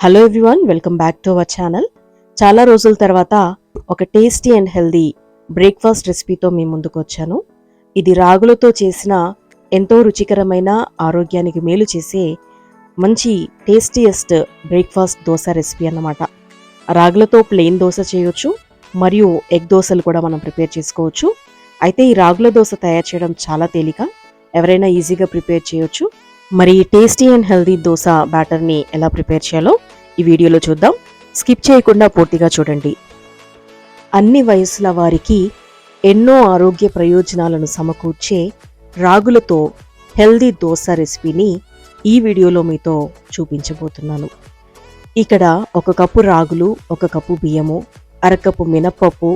Hello everyone, welcome back to our channel. చాలా రోజుల తర్వాత ఒక టేస్టీ అండ్ హెల్దీ బ్రేక్ఫాస్ట్ రెసిపీతో మీ ముందుకు వచ్చాను. ఇది రాగులతో చేసిన ఎంతో రుచికరమైన, ఆరోగ్యానికి మేలు చేసే మంచి టేస్టీయెస్ట్ బ్రేక్ఫాస్ట్ దోశ రెసిపీ అన్నమాట. రాగులతో ప్లెయిన్ దోశ చేయొచ్చు, మరియు ఎగ్ దోశలు కూడా మనం ప్రిపేర్ చేసుకోవచ్చు. అయితే ఈ రాగుల దోశ తయారు చేయడం చాలా తేలిక, ఎవరైనా ఈజీగా ప్రిపేర్ చేయొచ్చు. మరి టేస్టీ అండ్ హెల్దీ దోశ బ్యాటర్ని ఎలా ప్రిపేర్ చేయాలో ఈ వీడియోలో చూద్దాం. స్కిప్ చేయకుండా పూర్తిగా చూడండి. అన్ని వయసుల వారికి ఎన్నో ఆరోగ్య ప్రయోజనాలను సమకూర్చే రాగులతో హెల్దీ దోశ రెసిపీని ఈ వీడియోలో మీతో చూపించబోతున్నాను. ఇక్కడ 1 కప్పు రాగులు, 1 కప్పు బియ్యము, అరకప్పు మినప్పప్పు,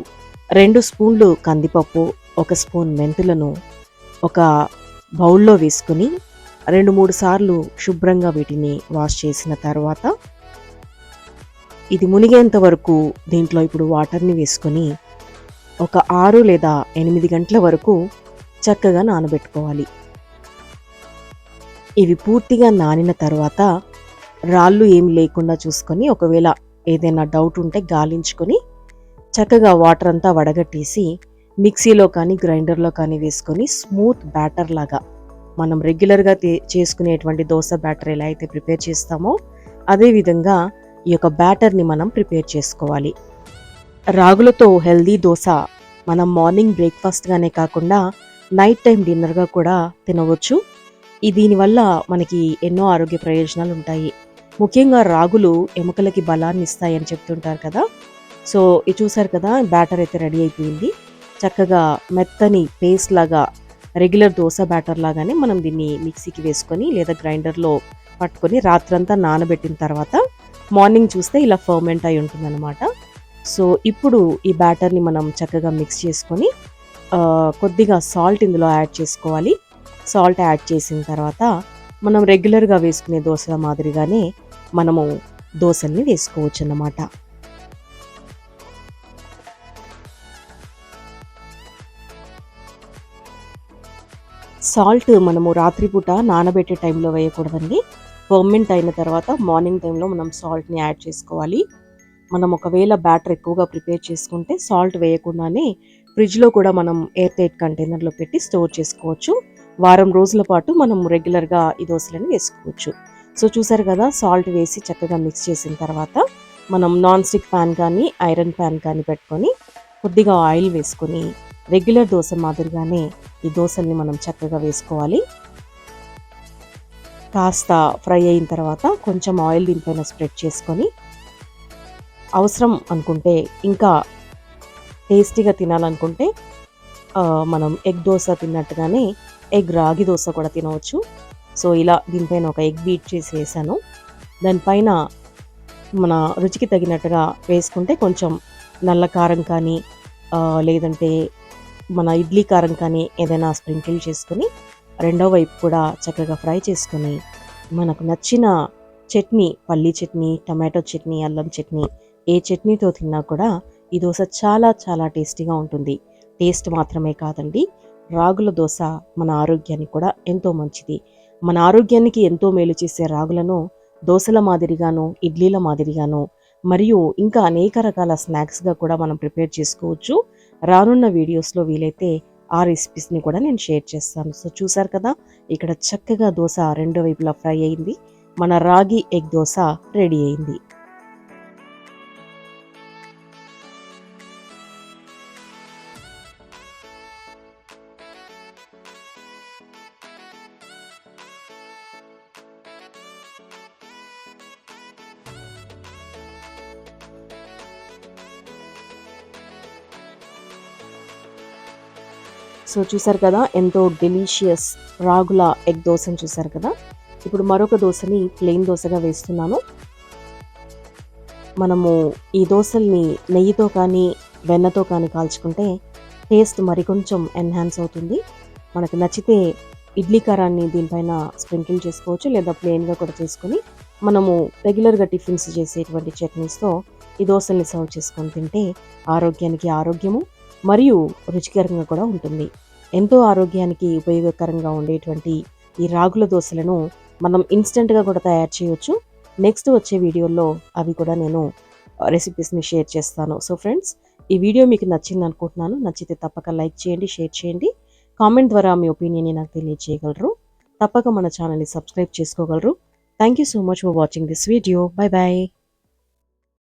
2 స్పూన్లు కందిపప్పు, 1 స్పూన్ మెంతులను ఒక బౌల్లో వేసుకుని 2-3 సార్లు శుభ్రంగా వీటిని వాష్ చేసిన తర్వాత ఇది మునిగేంత వరకు దీంట్లో ఇప్పుడు వాటర్ని వేసుకొని ఒక 6 లేదా 8 గంటల వరకు చక్కగా నానబెట్టుకోవాలి. ఇవి పూర్తిగా నానిన తర్వాత రాళ్ళు ఏమి లేకుండా చూసుకొని, ఒకవేళ ఏదైనా డౌట్ ఉంటే గాలించుకొని చక్కగా వాటర్ అంతా వడగట్టేసి మిక్సీలో కానీ గ్రైండర్లో కానీ వేసుకొని స్మూత్ బ్యాటర్ లాగా, మనం రెగ్యులర్గా చేసుకునేటువంటి దోశ బ్యాటర్ ఎలా అయితే ప్రిపేర్ చేస్తామో అదేవిధంగా ఈ యొక్క బ్యాటర్ని మనం ప్రిపేర్ చేసుకోవాలి. రాగులతో హెల్దీ దోశ మనం మార్నింగ్ బ్రేక్ఫాస్ట్గానే కాకుండా నైట్ టైం డిన్నర్గా కూడా తినవచ్చు. దీనివల్ల మనకి ఎన్నో ఆరోగ్య ప్రయోజనాలు ఉంటాయి. ముఖ్యంగా రాగులు ఎముకలకి బలాన్ని ఇస్తాయని చెప్తుంటారు కదా. సో ఇది చూసారు కదా, బ్యాటర్ అయితే రెడీ అయిపోయింది. చక్కగా మెత్తని పేస్ట్ లాగా, రెగ్యులర్ దోశ బ్యాటర్ లాగానే మనం దీన్ని మిక్సీకి వేసుకొని లేదా గ్రైండర్లో పట్టుకొని రాత్రంతా నానబెట్టిన తర్వాత మార్నింగ్ చూస్తే ఇలా ఫర్మెంట్ అయి ఉంటుందన్నమాట. సో ఇప్పుడు ఈ బ్యాటర్ని మనం చక్కగా మిక్స్ చేసుకొని కొద్దిగా సాల్ట్ ఇందులో యాడ్ చేసుకోవాలి. సాల్ట్ యాడ్ చేసిన తర్వాత మనం రెగ్యులర్గా వేసుకునే దోశ మాదిరిగానే మనము దోశల్ని వేసుకోవచ్చు అన్నమాట. సాల్ట్ మనము రాత్రిపూట నానబెట్టే టైంలో వేయకూడదండి. ఫర్మెంట్ అయిన తర్వాత మార్నింగ్ టైంలో మనం సాల్ట్ని యాడ్ చేసుకోవాలి. మనం ఒకవేళ బ్యాటర్ ఎక్కువగా ప్రిపేర్ చేసుకుంటే సాల్ట్ వేయకుండానే ఫ్రిడ్జ్లో కూడా మనం ఎయిర్ టైట్ కంటైనర్లో పెట్టి స్టోర్ చేసుకోవచ్చు. వారం రోజుల పాటు మనం రెగ్యులర్గా ఈ దోశలను వేసుకోవచ్చు. సో చూసారు కదా, సాల్ట్ వేసి చక్కగా మిక్స్ చేసిన తర్వాత మనం నాన్ స్టిక్ ప్యాన్ కానీ ఐరన్ ప్యాన్ కానీ పెట్టుకొని కొద్దిగా ఆయిల్ వేసుకొని రెగ్యులర్ దోశ మాదిరిగానే ఈ దోశల్ని మనం చక్కగా వేసుకోవాలి. కాస్త ఫ్రై అయిన తర్వాత కొంచెం ఆయిల్ దీనిపైన స్ప్రెడ్ చేసుకొని, అవసరం అనుకుంటే ఇంకా టేస్టీగా తినాలనుకుంటే మనం ఎగ్ దోశ తిన్నట్టుగానే ఎగ్ రాగి దోశ కూడా తినవచ్చు. సో ఇలా దీనిపైన ఒక ఎగ్ బీట్ చేసి వేసాను. దానిపైన మన రుచికి తగినట్టుగా వేసుకుంటే కొంచెం నల్ల కారం కానీ లేదంటే మన ఇడ్లీ కారం కానీ ఏదైనా స్ప్రింకిల్ చేసుకుని రెండో వైపు కూడా చక్కగా ఫ్రై చేసుకొని మనకు నచ్చిన చట్నీ, పల్లీ చట్నీ, టమాటో చట్నీ, అల్లం చట్నీ, ఏ చట్నీతో తిన్నా కూడా ఈ దోశ చాలా చాలా టేస్టీగా ఉంటుంది. టేస్ట్ మాత్రమే కాదండి, రాగుల దోశ మన ఆరోగ్యానికి కూడా ఎంతో మంచిది. మన ఆరోగ్యానికి ఎంతో మేలు చేసే రాగులను దోశల మాదిరిగాను, ఇడ్లీల మాదిరిగాను, మరియు ఇంకా అనేక రకాల స్నాక్స్గా కూడా మనం ప్రిపేర్ చేసుకోవచ్చు. రానున్న వీడియోస్లో వీలైతే ఆ రెసిపీస్ని కూడా నేను షేర్ చేస్తాను. సో చూసారు కదా, ఇక్కడ చక్కగా దోశ రెండు వైపులా ఫ్రై అయింది. మన రాగి ఎగ్ దోశ రెడీ అయింది. సో చూసారు కదా, ఎంతో డెలీషియస్ రాగుల ఎగ్ దోశని చూసారు కదా. ఇప్పుడు మరొక దోశని ప్లెయిన్ దోశగా వేస్తున్నాను. మనము ఈ దోశల్ని నెయ్యితో కానీ వెన్నతో కానీ కాల్చుకుంటే టేస్ట్ మరికొంచెం ఎన్హాన్స్ అవుతుంది. మనకు నచ్చితే ఇడ్లీ కారాన్ని దీనిపైన స్ప్రింకిల్ చేసుకోవచ్చు, లేదా ప్లెయిన్గా కూడా చేసుకొని మనము రెగ్యులర్గా టిఫిన్స్ చేసేటువంటి చట్నీస్తో ఈ దోశల్ని సర్వ్ చేసుకొని తింటే ఆరోగ్యానికి ఆరోగ్యము మరియు రుచికరంగా కూడా ఉంటుంది. ఎంతో ఆరోగ్యానికి ఉపయోగకరంగా ఉండేటువంటి ఈ రాగుల దోశలను మనం ఇన్స్టెంట్గా కూడా తయారు చేయవచ్చు. నెక్స్ట్ వచ్చే వీడియోలో అవి కూడా నేను రెసిపీస్ని షేర్ చేస్తాను. సో ఫ్రెండ్స్, ఈ వీడియో మీకు నచ్చింది అనుకుంటున్నాను. నచ్చితే తప్పక లైక్ చేయండి, షేర్ చేయండి. కామెంట్ ద్వారా మీ ఒపీనియన్ని నాకు తెలియజేయగలరు. తప్పక మన ఛానల్ని సబ్స్క్రైబ్ చేసుకోగలరు. Thank you so much for watching this video. Bye bye.